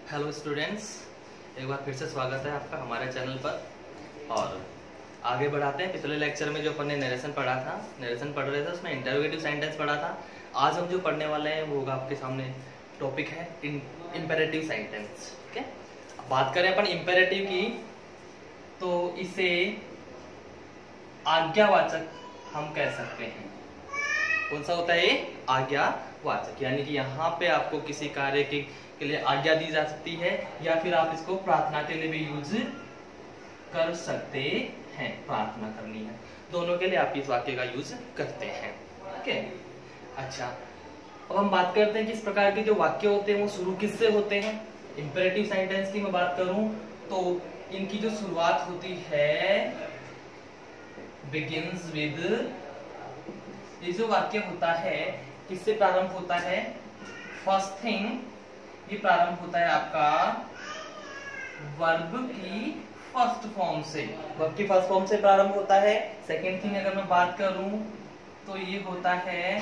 Hello students, एक बार फिर से स्वागत है आपका हमारे चैनल पर। और आगे बढ़ाते हैं। पिछले लेक्चर में जो अपन ने नरेशन पढ़ा था, नरेशन पढ़ रहे थे, उसमें इंटरोगेटिव सेंटेंस पढ़ा था। आज हम जो पढ़ने वाले हैं वो होगा आपके सामने टॉपिक है इंपेरेटिव सेंटेंस। ठीक है, अब बात करें अपन इंपेरेटिव की, तो इसे आज्ञावाचक हम कह सकते हैं। कौन सा होता है ये? आज्ञावाचक। यानी कि यहाँ पे आपको किसी कार्य के लिए आज्ञा दी जा सकती है, या फिर आप इसको प्रार्थना के लिए भी यूज कर सकते हैं। प्रार्थना करनी है, दोनों के लिए आप इस वाक्य का यूज करते हैं। ओके, अच्छा, अब हम बात करते हैं कि इस प्रकार के जो वाक्य होते हैं वो शुरू किससे होते हैं। इंपेरेटिव सेंटेंस की मैं बात करूं तो इनकी जो शुरुआत होती है begins with, ये जो वाक्य होता है किससे प्रारंभ होता है? फर्स्ट थिंग, ये प्रारंभ होता है आपका वर्ब की फर्स्ट फॉर्म से। वर्ब की फर्स्ट फॉर्म से प्रारंभ होता है। सेकेंड थिंग अगर मैं बात करूं तो ये होता है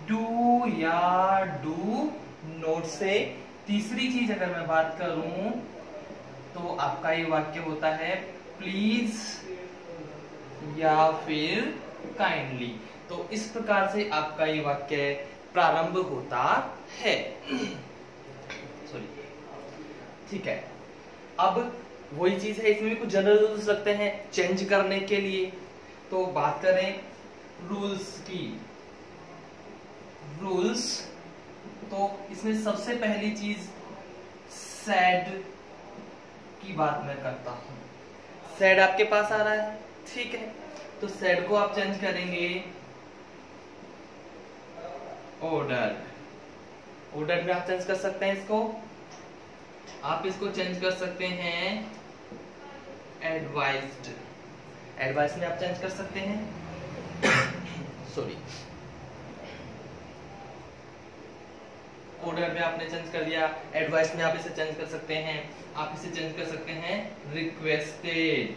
डू या डू नोट से। तीसरी चीज अगर मैं बात करूं तो आपका ये वाक्य होता है प्लीज या फिर काइंडली। तो इस प्रकार से आपका ये वाक्य प्रारंभ होता है। सॉरी, ठीक है। अब वही चीज है, इसमें भी कुछ जनरल रूल्स लगते हैं चेंज करने के लिए। तो बात करें रूल्स की, रूल्स तो इसमें सबसे पहली चीज सैड की बात मैं करता हूं। सैड आपके पास आ रहा है, ठीक है, तो सैड को आप चेंज करेंगे ऑर्डर। ऑर्डर में आप चेंज कर सकते हैं इसको, आप इसको चेंज कर सकते हैं एडवाइज्ड। एडवाइस में आप चेंज कर सकते हैं सॉरी, ऑर्डर में आपने चेंज कर दिया, एडवाइस में आप इसे चेंज कर सकते हैं। आप इसे चेंज कर सकते हैं रिक्वेस्टेड,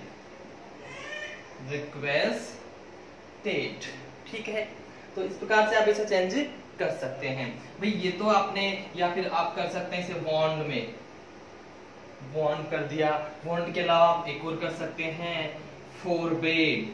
रिक्वेस्टेड, ठीक है। तो इस प्रकार से आप इसे चेंज कर सकते हैं। भाई ये तो आपने, या फिर आप कर सकते हैं इसे वांट में, वांट कर दिया। वांट के अलावा आप एक और कर सकते हैं फोरबेड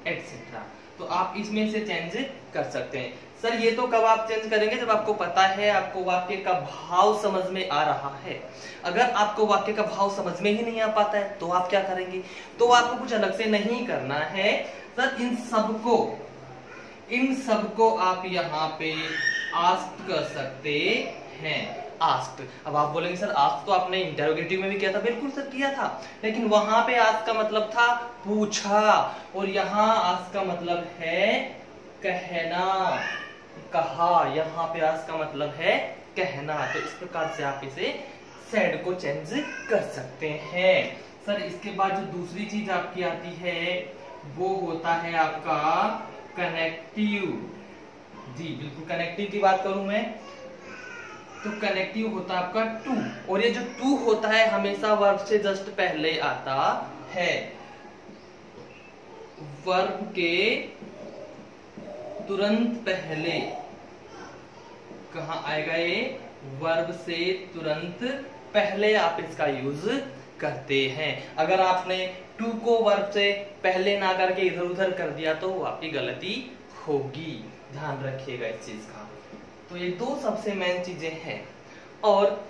एटसेट्रा। तो आप इसमें से चेंज कर सकते हैं। सर ये तो कब आप चेंज करेंगे? जब आपको पता है, आपको वाक्य का भाव समझ में आ रहा है। अगर आपको वाक्य का भाव समझ में ही नहीं आ पाता है तो आप क्या करेंगे? तो आपको कुछ अलग से नहीं करना है सर। इन सबको आप यहाँ पे आस्क्ड कर सकते हैं। आस्क्ड, अब आप बोलेंगे सर आस्क्ड तो आपने इंटरोगेटिव में भी किया था। बिल्कुल सर किया था, लेकिन वहां पे आस्क्ड का मतलब था पूछा, और यहाँ आस्क्ड का मतलब है कहना, कहा। यहाँ पे आस्क्ड का मतलब है कहना। तो इस प्रकार से आप इसे सैड को चेंज कर सकते हैं। सर इसके बाद जो दूसरी चीज आपकी आती है वो होता है आपका कनेक्टिव। जी बिल्कुल, कनेक्टिव की बात करूं मैं तो कनेक्टिव होता है आपका टू, और ये जो टू होता है हमेशा वर्ब से जस्ट पहले आता है। वर्ब के तुरंत पहले कहाँ आएगा ये? वर्ब से तुरंत पहले आप इसका यूज करते हैं। अगर आपने टू को वर्ब से पहले ना करके इधर उधर कर दिया तो वो आपकी गलती होगी, ध्यान रखिएगा इस चीज का। तो ये दो सबसे मेन चीजें हैं। और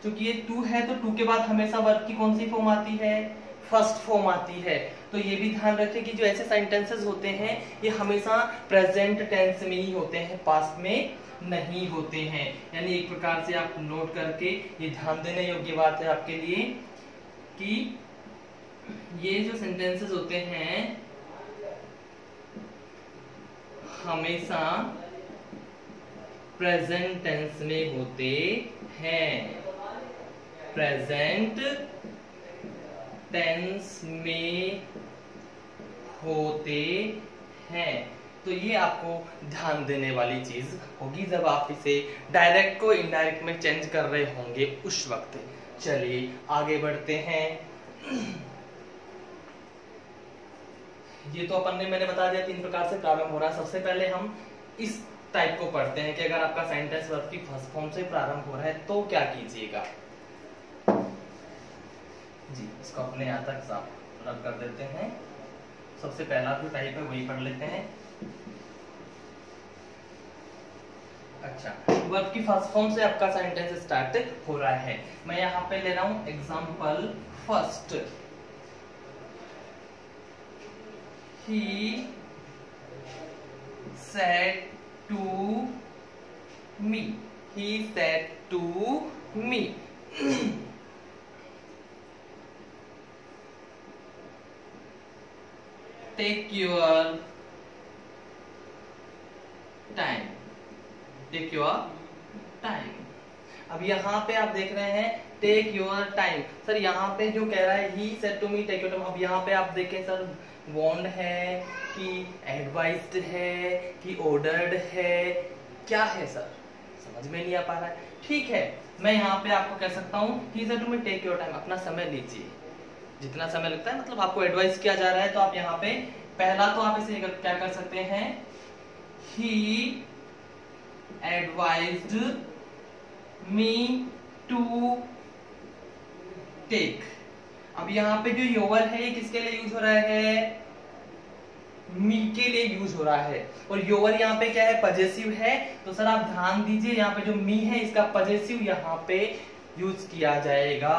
चूंकि ये टू है तो टू के बाद हमेशा वर्ब की कौन सी फॉर्म आती है? फर्स्ट फॉर्म आती है। तो ये भी ध्यान रखें कि जो ऐसे सेंटेंसेस होते हैं ये हमेशा प्रेजेंट टेंस में ही होते हैं, पास्ट में नहीं होते हैं। यानी एक प्रकार से आप नोट करके ये ध्यान देने योग्य बात है आपके लिए कि ये जो सेंटेंसेस होते हैं हमेशा प्रेजेंट टेंस में होते हैं। प्रेजेंट टेंस में होते हैं। तो ये आपको ध्यान देने वाली चीज होगी जब आप इसे डायरेक्ट को इनडायरेक्ट में चेंज कर रहे होंगे उस वक्त। चलिए आगे बढ़ते हैं। ये तो अपन ने, मैंने बता दिया 3 प्रकार से प्रारंभ हो रहा है। सबसे पहले हम इस टाइप को पढ़ते हैं कि अगर आपका सेंटेंस वर्ब की फर्स्ट फॉर्म से प्रारंभ हो रहा है तो क्या कीजिएगा। जी इसको अपने यहाँ तक साफ रब कर देते हैं। सबसे पहला जो टाइप है वही पढ़ लेते हैं। अच्छा, वर्ब की फर्स्ट फॉर्म से आपका सेंटेंस स्टार्ट हो रहा है। मैं यहाँ पे ले रहा हूं example first, he said to me, he said to me take your time, take your time। अब यहाँ पे आप देख रहे हैं टेक योर टाइम। सर यहाँ पे जो कह रहा है he said to me take your time, अब यहाँ पे आप देखें सर वॉन्ड है कि एडवाइज्ड है कि ऑर्डर्ड है, क्या है सर समझ में नहीं आ पा रहा है। ठीक है, मैं यहाँ पे आपको कह सकता हूँ he said to me take your time, अपना समय लीजिए, जितना समय लगता है, मतलब आपको एडवाइस किया जा रहा है। तो आप यहाँ पे पहला तो आप इसे क्या कर सकते हैं, ही एडवाइज्ड मी टू टेक। अब यहाँ पे जो योर है ये किसके लिए यूज हो रहा है, मी के लिए यूज हो रहा है। और योर यहाँ पे क्या है, पजेसिव है। तो सर आप ध्यान दीजिए यहाँ पे जो मी है इसका पजेसिव यहाँ पे यूज किया जाएगा,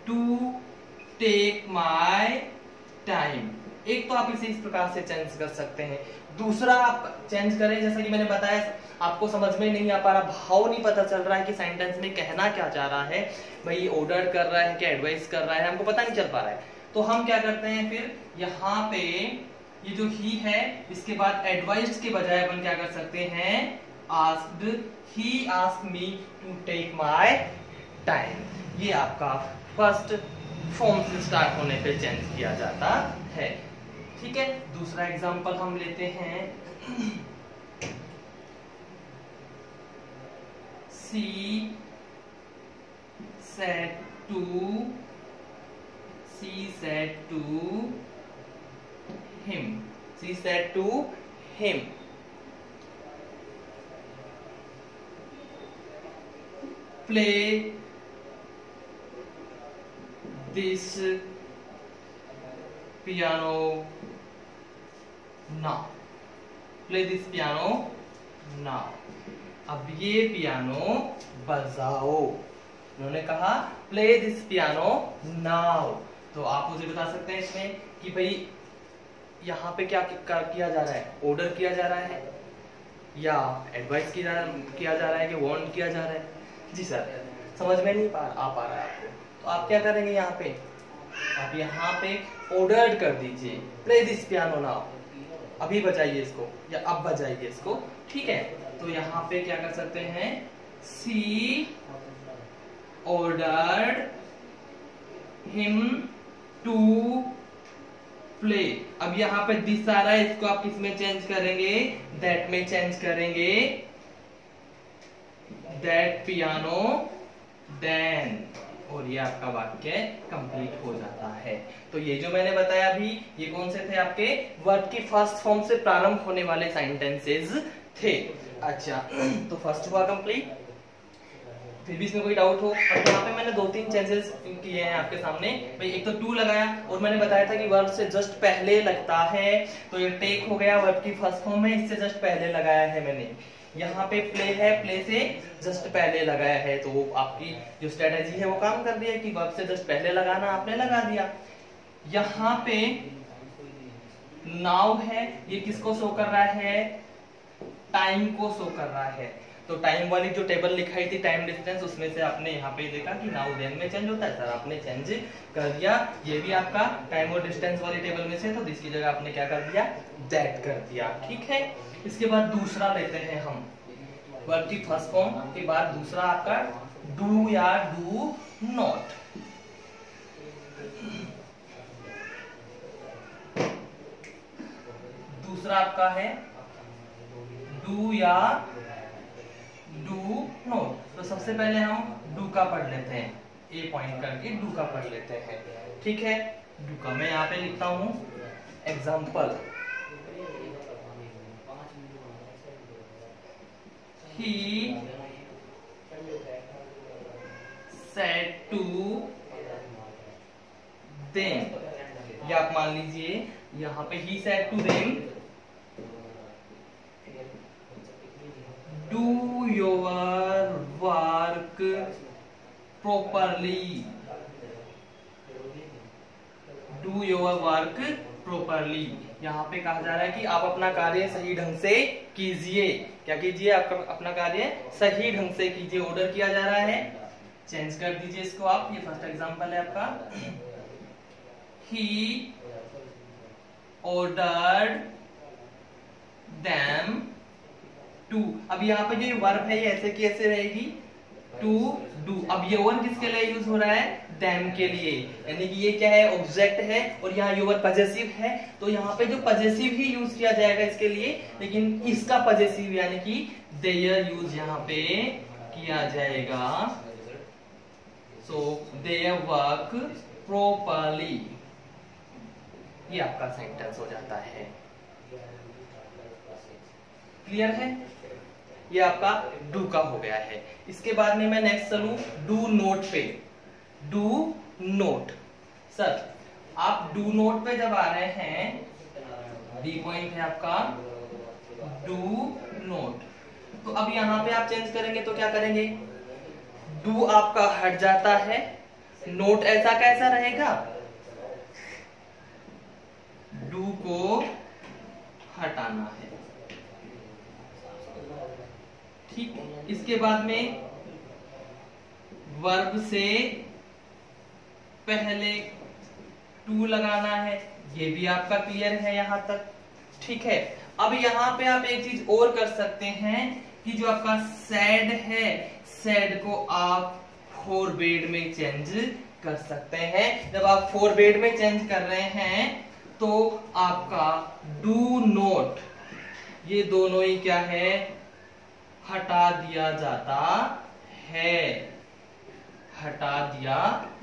टू टेक माई टाइम। एक तो आप इसे इस प्रकार से चेंज कर सकते हैं। दूसरा आप चेंज करें, जैसा कि मैंने बताया आपको समझ में नहीं आ पा रहा, भाव नहीं पता चल रहा है कि सेंटेंस में कहना क्या चाह रहा है, भाई ऑर्डर कर रहा है क्या एडवाइस कर रहा है, हमको पता नहीं चल पा रहा है। तो हम क्या करते हैं फिर यहाँ पे ये जो ही है इसके बाद एडवाइस के बजाय अपन क्या कर सकते हैं, asked, he asked me to take my time. ये आपका फर्स्ट फॉर्म से स्टार्ट होने पे चेंज किया जाता है। ठीक है, दूसरा एग्जांपल हम लेते हैं, she said to him play this piano now, play this piano now। अब ये पियानो बजाओ, उन्होंने कहा प्ले दिस पियानो नाउ। तो आप मुझे बता सकते हैं इसमें कि भाई यहाँ पे क्या किया जा रहा है, ऑर्डर किया जा रहा है या एडवाइस किया जा रहा है कि वार्न किया जा रहा है। जी सर समझ में नहीं आ पा रहा है आपको, तो आप क्या करेंगे, यहाँ पे आप यहाँ पे ऑर्डर कर दीजिए प्ले दिस पियानो नाउ, अभी बजाइए इसको या अब बजाइए इसको। ठीक है, तो यहाँ पे क्या कर सकते हैं, सी ऑर्डर्ड हिम टू प्ले। अब यहाँ पे दिस आ रहा है, इसको आप किस में चेंज करेंगे, दैट में चेंज करेंगे, दैट पियानो देन, और ये आपका वाक्य कंप्लीट हो जाता है। तो ये जो मैंने बताया अभी, ये कौन से थे आपके वर्ब की फर्स्ट फॉर्म से प्रारंभ होने वाले सेंटेंसेस थे। अच्छा, तो फर्स्ट हुआ कंप्लीट। फिर भी इसमें कोई डाउट हो, अब यहाँ पे मैंने 2-3 चेंजेस किए हैं आपके सामने। भाई एक तो टू लगाया और मैंने बताया था कि वर्ब से जस्ट पहले लगता है, तो ये टेक हो गया वर्ब की फर्स्ट फॉर्म में, इससे जस्ट पहले लगाया है मैंने। यहाँ पे प्ले है, प्ले से जस्ट पहले लगाया है, तो वो आपकी जो स्ट्रेटेजी है वो काम कर रही है कि वर्ब से जस्ट पहले लगाना आपने लगा दिया। यहाँ पे नाउ है, ये किसको शो कर रहा है, टाइम को शो कर रहा है। तो टाइम वाली जो टेबल लिखाई थी टाइम डिस्टेंस, उसमें से आपने यहाँ पे देखा कि नाउ देन में चेंज होता है, सर आपने चेंज कर दिया। ये भी आपका टाइम और डिस्टेंस वाली टेबल में से, तो इसकी जगह आपने क्या कर दिया, दैट कर दिया। ठीक है, इसके बाद दूसरा लेते हैं हम, वर्ब की फर्स्ट फॉर्म के बाद दूसरा आपका डू या डू नॉट। दूसरा आपका है डू या डू नॉट। तो सबसे पहले हम डू का पढ़ लेते हैं, ए पॉइंट करके डू का पढ़ लेते हैं। ठीक है, डू का मैं यहाँ पे लिखता हूं example, he said to them, या आप मान लीजिए यहाँ पे he said to them, do your work properly, do your work properly। यहाँ पे कहा जा रहा है कि आप अपना कार्य सही ढंग से कीजिए। क्या कीजिए? आप अपना कार्य सही ढंग से कीजिए। ऑर्डर किया जा रहा है, चेंज कर दीजिए इसको आप। ये फर्स्ट एग्जांपल है आपका, he ordered them to। अब यहाँ पे जो वर्ब है ये ऐसे की ऐसे रहेगी, टू डू। अब ये वन किसके लिए यूज हो रहा है? them के लिए, यानी कि ये क्या है? ऑब्जेक्ट है, और यहाँ योर पजेसिव है, तो यहाँ पे जो पजेसिव ही यूज किया जाएगा इसके लिए, लेकिन इसका पजेसिव यानी कि देयर यूज यहाँ पे किया जाएगा। सो देयर वर्क प्रॉपर्ली, ये आपका सेंटेंस हो जाता है। क्लियर है? ये आपका डू का हो गया है। इसके बाद में मैं नेक्स्ट चलूं डू नोट पे। डू नोट, सर आप डू नोट पे जब आ रहे हैं, डी पॉइंट है आपका डू नोट, तो अब यहां पे आप चेंज करेंगे तो क्या करेंगे? डू आपका हट जाता है, नोट ऐसा कैसा रहेगा? डू को हटाना है, ठीक। इसके बाद में वर्ब से पहले टू लगाना है, ये भी आपका क्लियर है यहां तक, ठीक है। अब यहां पे आप एक चीज और कर सकते हैं कि जो आपका सैड है, सैड को आप फॉरवर्ड में चेंज कर सकते हैं। जब आप फॉरवर्ड में चेंज कर रहे हैं तो आपका डू नोट, ये दोनों ही क्या है? हटा दिया जाता है, हटा दिया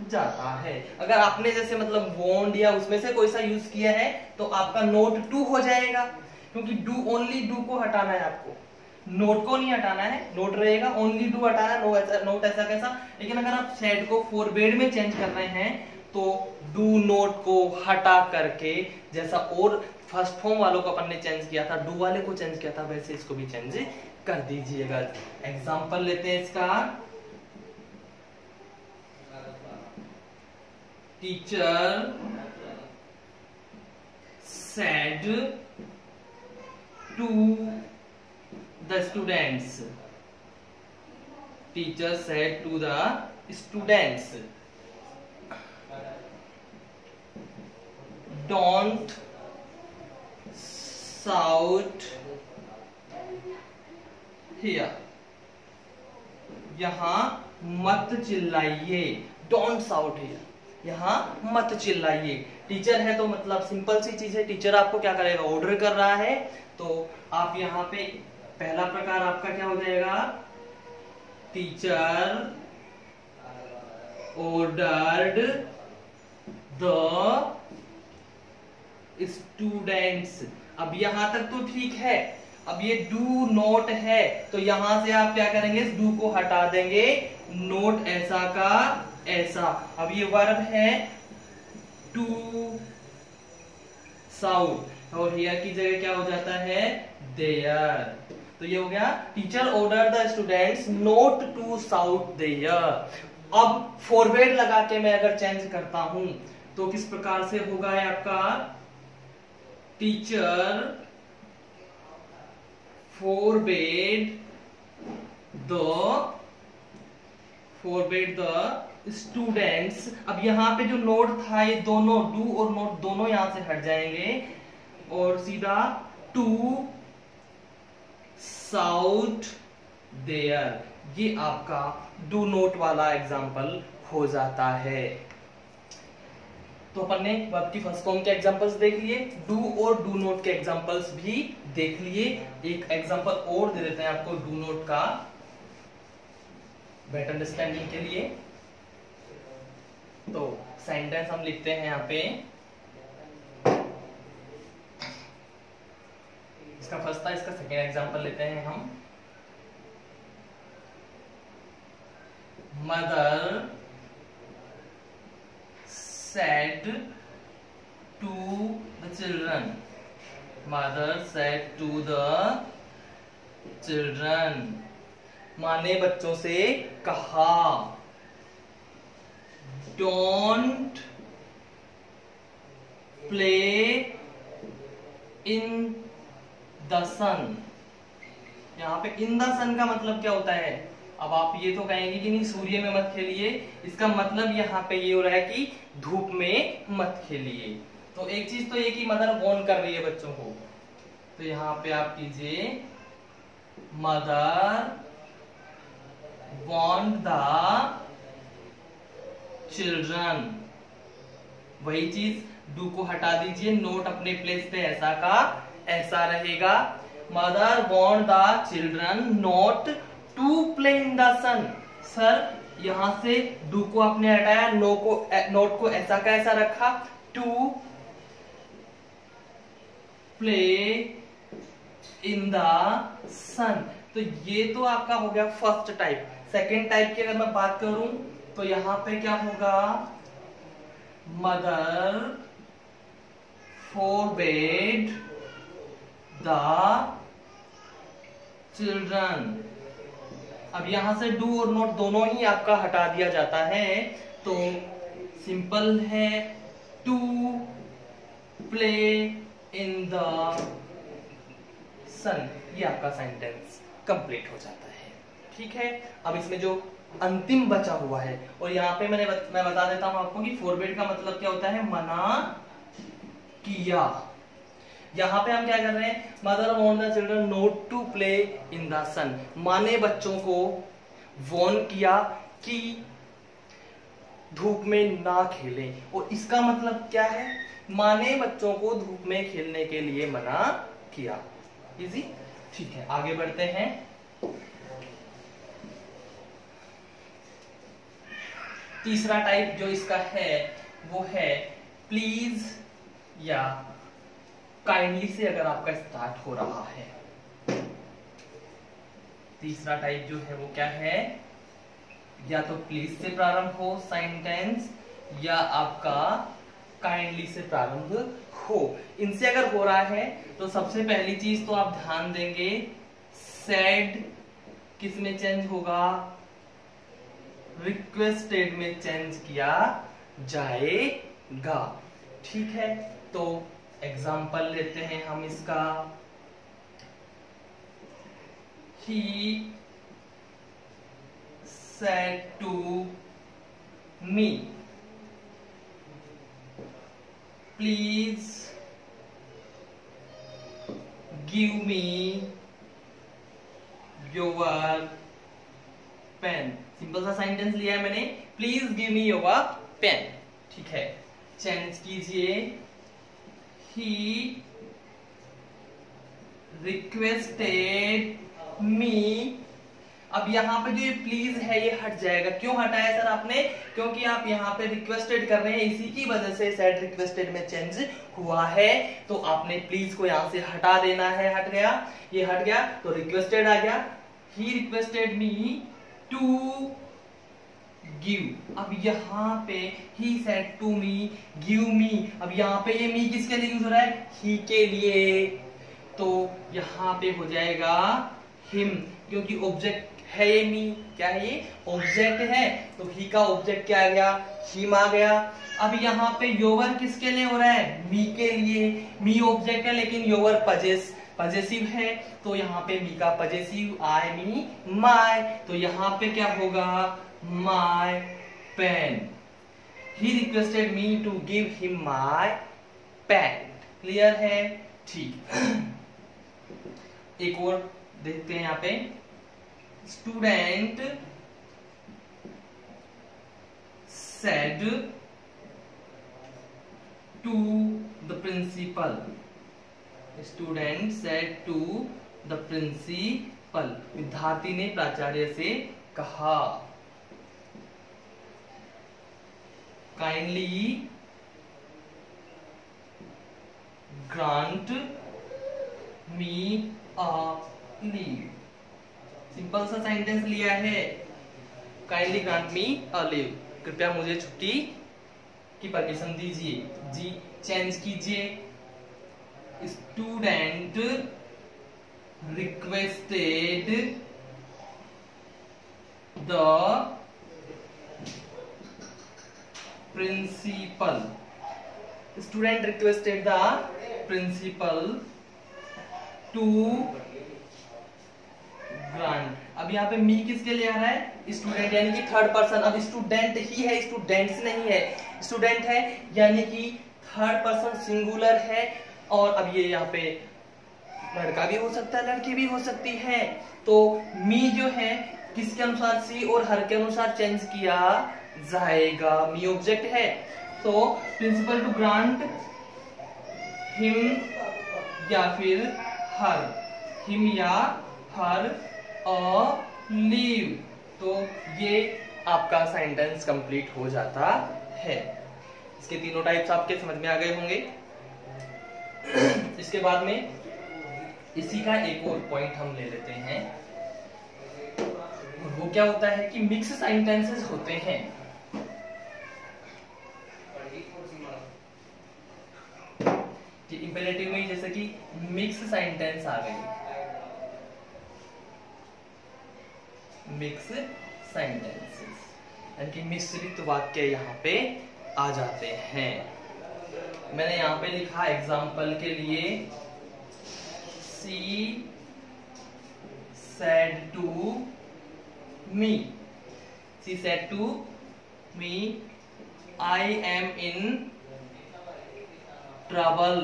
जाता है। अगर आपने जैसे मतलब बॉन्ड या उसमें से कोई सा यूज किया है तो आपका नोट टू हो जाएगा, क्योंकि डू ओनली डू को हटाना है आपको, नोट को नहीं हटाना है। नोट रहेगा, ओनली डू हटाना है, नोट ऐसा कैसा। लेकिन अगर आप सेड को फॉरवर्ड में चेंज कर रहे हैं तो डू नोट को हटा करके, जैसा और फर्स्ट फॉर्म वालों को अपन ने चेंज किया था, डू वाले को चेंज किया था, वैसे इसको भी चेंज कर दीजिएगा। एग्जाम्पल लेते हैं इसका, teacher said to the students, teacher said to the students, don't shout here, यहां मत चिल्लाइए। डोंट शाउट हियर, यहां मत चिल्लाइए। टीचर है तो मतलब सिंपल सी चीज है, टीचर आपको क्या करेगा? ऑर्डर कर रहा है, तो आप यहां पे पहला प्रकार आपका क्या हो जाएगा? Teacher ordered the students. अब यहां तक तो ठीक है। अब ये डू नोट है, तो यहां से आप क्या करेंगे? डू को हटा देंगे, नोट ऐसा का ऐसा। अब ये वर्ब है टू साउट, और हियर की जगह क्या हो जाता है? देयर। तो ये हो गया teacher order the students not to shout there. अब फॉरवर्ड लगा के मैं अगर चेंज करता हूं तो किस प्रकार से होगा? है आपका टीचर forbade the students। अब यहाँ पे जो नोट था, ये दोनों डू और नोट दोनों यहां से हट जाएंगे और सीधा टू साउट देयर। ये आपका डू नोट वाला एग्जाम्पल हो जाता है। तो अपन ने वर्ब की फर्स्ट फॉर्म के एग्जांपल्स देख लिए, डू और डू नोट के एग्जांपल्स भी देख लिए। एक एग्जांपल और दे देते हैं आपको डू नोट का, बेटर अंडरस्टैंडिंग के लिए। तो सेंटेंस हम लिखते हैं यहाँ पे, इसका फर्स्ट था, इसका सेकेंड एग्जांपल लेते हैं हम। Mother said to the children. Mother said to the children. माँ ने बच्चों से कहा. Don't play in the sun. यहाँ पे इन द सन का मतलब क्या होता है? अब आप ये तो कहेंगे कि नहीं सूर्य में मत खेलिए, इसका मतलब यहाँ पे ये हो रहा है कि धूप में मत खेलिए. तो एक चीज तो ये कि मदर वॉर्न कर रही है बच्चों को, तो यहाँ पे आप कीजिए मदर वॉर्न्ड द चिल्ड्रन. वही चीज डू को हटा दीजिए, नोट अपने प्लेस पे ऐसा का ऐसा रहेगा. Mother warned the children not to play in the sun. Sir यहां से डू को आपने हटाया, नोट को ऐसा का ऐसा रखा. टू प्ले इन द सन. तो ये तो आपका हो गया फर्स्ट टाइप. सेकेंड टाइप की अगर मैं बात करूं तो यहां पे क्या होगा? Mother forbade the children. अब यहां से डू और नॉट दोनों ही आपका हटा दिया जाता है, तो सिंपल है टू प्ले इन द सन. ये आपका सेंटेंस कंप्लीट हो जाता है. ठीक है. अब इसमें जो अंतिम बचा हुआ है, और यहाँ पे मैं बता देता हूं आपको कि फोरबेड का मतलब क्या होता है? मना किया. यहाँ पे हम क्या कर रहे हैं? Mother warned the children not to play in the sun. माँ ने बच्चों को वॉर्न किया कि धूप में ना खेलें. और इसका मतलब क्या है? माँ ने बच्चों को धूप में खेलने के लिए मना किया. इजी. ठीक है, आगे बढ़ते हैं. तीसरा टाइप जो इसका है वो है प्लीज या काइंडली से अगर आपका स्टार्ट हो रहा है. तीसरा टाइप जो है वो क्या है? या तो प्लीज से प्रारंभ हो सेंटेंस, या आपका काइंडली से प्रारंभ हो. इनसे अगर हो रहा है तो सबसे पहली चीज तो आप ध्यान देंगे, सैड किस में चेंज होगा? रिक्वेस्टेड में चेंज किया जाएगा. ठीक है. तो एग्जाम्पल लेते हैं हम इसका. He said to me, please give me your pen. Simple सा सेंटेंस लिया है मैंने, please give me your pen. ठीक है. चेंज कीजिए, ही रिक्वेस्टेड मी. अब यहाँ पे जो ये प्लीज है ये हट जाएगा. क्यों हटाया सर आपने? क्योंकि आप यहाँ पे रिक्वेस्टेड कर रहे हैं, इसी की वजह से सेड रिक्वेस्टेड में चेंज हुआ है. तो आपने प्लीज को यहाँ से हटा देना है. हट गया, ये हट गया तो रिक्वेस्टेड आ गया. He requested me to give. अब यहाँ पे he said to me give me. अब यहाँ पे ये मी किसके लिए यूज हो रहा है? ही के लिए. तो यहाँ पे हो जाएगा हिम, क्योंकि ऑब्जेक्ट है ये मी. क्या है ये? ऑब्जेक्ट है. तो ही का ऑब्जेक्ट क्या आ गया? हिम आ गया. अब यहाँ पे योवर किसके लिए हो रहा है? मी के लिए. मी ऑब्जेक्ट है लेकिन योवर पजेसिव है, तो यहाँ पे मी का पजेसिव आई मी माय. तो यहाँ पे क्या होगा? My pen. He requested me to give him my pen. Clear है? ठीक. एक और देखते हैं यहाँ पे. Student said to the principal. Student said to the principal. विद्यार्थी ने प्राचार्य से कहा. Kindly grant me a leave. Simple सा सेंटेंस लिया है. Kindly grant me a leave, कृपया मुझे छुट्टी की परमिशन दीजिए। जी चेंज कीजिए, student requested the principal, student requested the principal to grant. अब यहाँ पे मी किसके लिए आ रहा है? स्टूडेंट, यानी कि थर्ड पर्सन। अब स्टूडेंट ही है, स्टूडेंट्स नहीं है, स्टूडेंट है यानी कि थर्ड पर्सन सिंगुलर है। और अब ये यहाँ पे लड़का भी हो सकता है, लड़की भी हो सकती है। तो मी जो है किसके अनुसार? सी और हर के अनुसार चेंज किया जाएगा। मी ऑब्जेक्ट है, तो प्रिंसिपल टू ग्रांट हिम या फिर हर, हिम या हर अ लीव। तो ये आपका सेंटेंस कंप्लीट हो जाता है। इसके तीनों टाइप्स आपके समझ में आ गए होंगे। इसके बाद में इसी का एक और पॉइंट हम ले लेते हैं, वो क्या होता है कि मिक्स सेंटेंसेस होते हैं। कि इंपेरेटिव में जैसे कि मिक्स सेंटेंस आ गई, मिक्स सेंटेंसेस यानी कि मिश्रित वाक्य यहाँ पे आ जाते हैं। मैंने यहाँ पे लिखा एग्जाम्पल के लिए, सी said to me, she said to me, I am in trouble।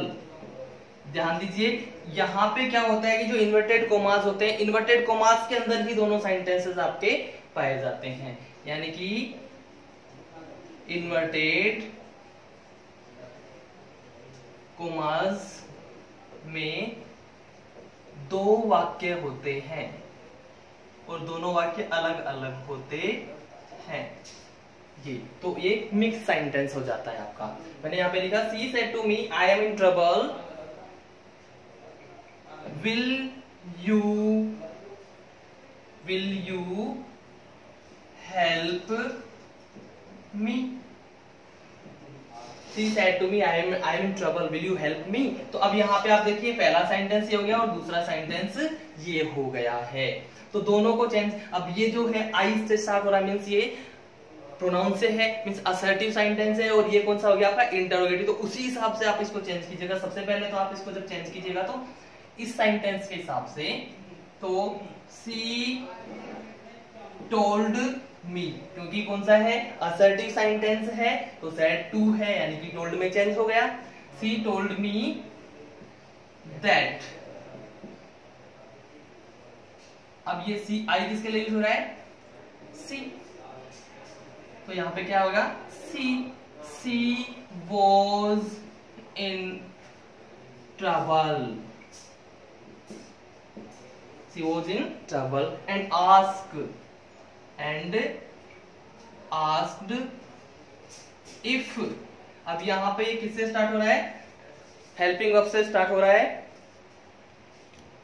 ध्यान दीजिए यहाँ पे क्या होता है कि जो इन्वर्टेड कोमास होते हैं, इन्वर्टेड कोमास के अंदर ही दोनों सेंटेंसेस आपके पाए जाते हैं। यानी कि इन्वर्टेड कोमास में दो वाक्य होते हैं और दोनों वाक्य अलग अलग होते हैं। ये तो एक मिक्स सेंटेंस हो जाता है आपका। मैंने यहाँ पे लिखा, she said to me, I am in trouble, will you help me. She said to me, I am in trouble, will you help me। तो अब यहाँ पे आप देखिए पहला सेंटेंस ये हो गया और दूसरा सेंटेंस ये हो गया है। तो दोनों को चेंज, अब ये जो है आई से स्टार्ट हो रहा है, मीन्स ये प्रोनाउन से है, मीन्स असर्टिव सेंटेंस है, और ये कौन सा हो गया आपका? इंटरोगेटिव। तो उसी हिसाब से आप इसको चेंज कीजिएगा। सबसे पहले तो आप इसको जब चेंज कीजिएगा तो इस सेंटेंस के हिसाब से, तो सी टोल्ड मी, क्योंकि कौन सा है? असर्टिव सेंटेंस है, तो सेड टू है यानी कि टोल्ड में चेंज हो गया। सी टोल्ड मी दैट। अब ये सी आई किसके लिए यूज हो रहा है? सी। तो यहां पे क्या होगा? She was in trouble, she was in trouble and asked if। अब यहां पे किससे स्टार्ट हो रहा है? हेल्पिंग वर्ब से स्टार्ट हो रहा है।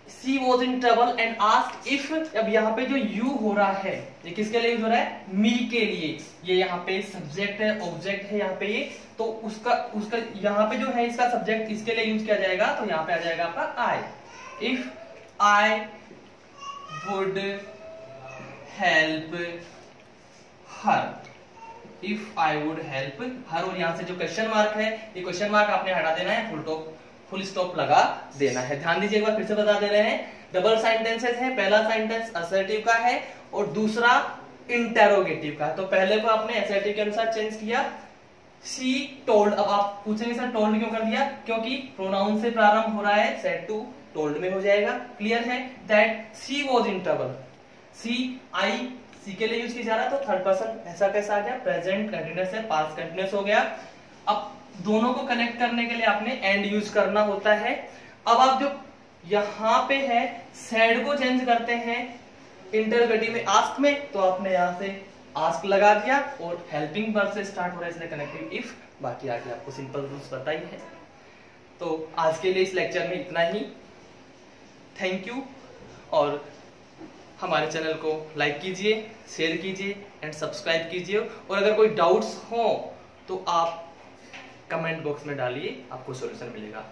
She was in trouble and asked if. अब यहाँ पे जो यू हो रहा है ये किसके लिए यूज हो रहा है? मी के लिए। ये यहाँ पे सब्जेक्ट है, ऑब्जेक्ट है यहाँ पे ये, तो उसका यहाँ पे जो है इसका सब्जेक्ट इसके लिए यूज किया जाएगा, तो यहाँ पे आ जाएगा आपका I. If I would help her, if I would help her. और यहां से जो क्वेश्चन मार्क है, ये क्वेश्चन मार्क आपने हटा देना है, फुल स्टॉप लगा देना है। ध्यान दीजिए, एक बार फिर से बता दे रहे हैं, डबल सेंटेंसेस है। पहला सेंटेंस असर्टिव का है और दूसरा इंटेरोगेटिव का। तो पहले को आपने असर्टिव के अनुसार चेंज किया, सी टोल्ड। अब आप पूछेंगे सर टोल्ड क्यों कर दिया? क्योंकि प्रोनाउन से प्रारंभ हो रहा है, सेड टू टोल्ड में हो जाएगा। क्लियर है? That she was in trouble, she के लिए यूज किया जा रहा है, तो थर्ड पर्सन ऐसा कैसा आ गया? प्रेजेंट कंटिन्यूअस है, पास्ट कंटिन्यूअस हो गया। अब दोनों को कनेक्ट करने के लिए आपने एंड यूज करना होता है। अब आप जो यहां पे है सेड को चेंज करते हैं इंटरगेटिव में आस्क में, तो आपने यहां से आस्क लगा दिया और हेल्पिंग वर्ब से स्टार्ट हो रहा है इसलिए कनेक्टिव इफ। बाकी आगे आपको सिंपल रूल्स पता ही है। तो आज के लिए इस लेक्चर में इतना ही। Thank you. और हमारे चैनल को लाइक कीजिए, शेयर कीजिए एंड सब्सक्राइब कीजिए। और अगर कोई डाउट्स हो तो आप कमेंट बॉक्स में डालिए, आपको सॉल्यूशन मिलेगा।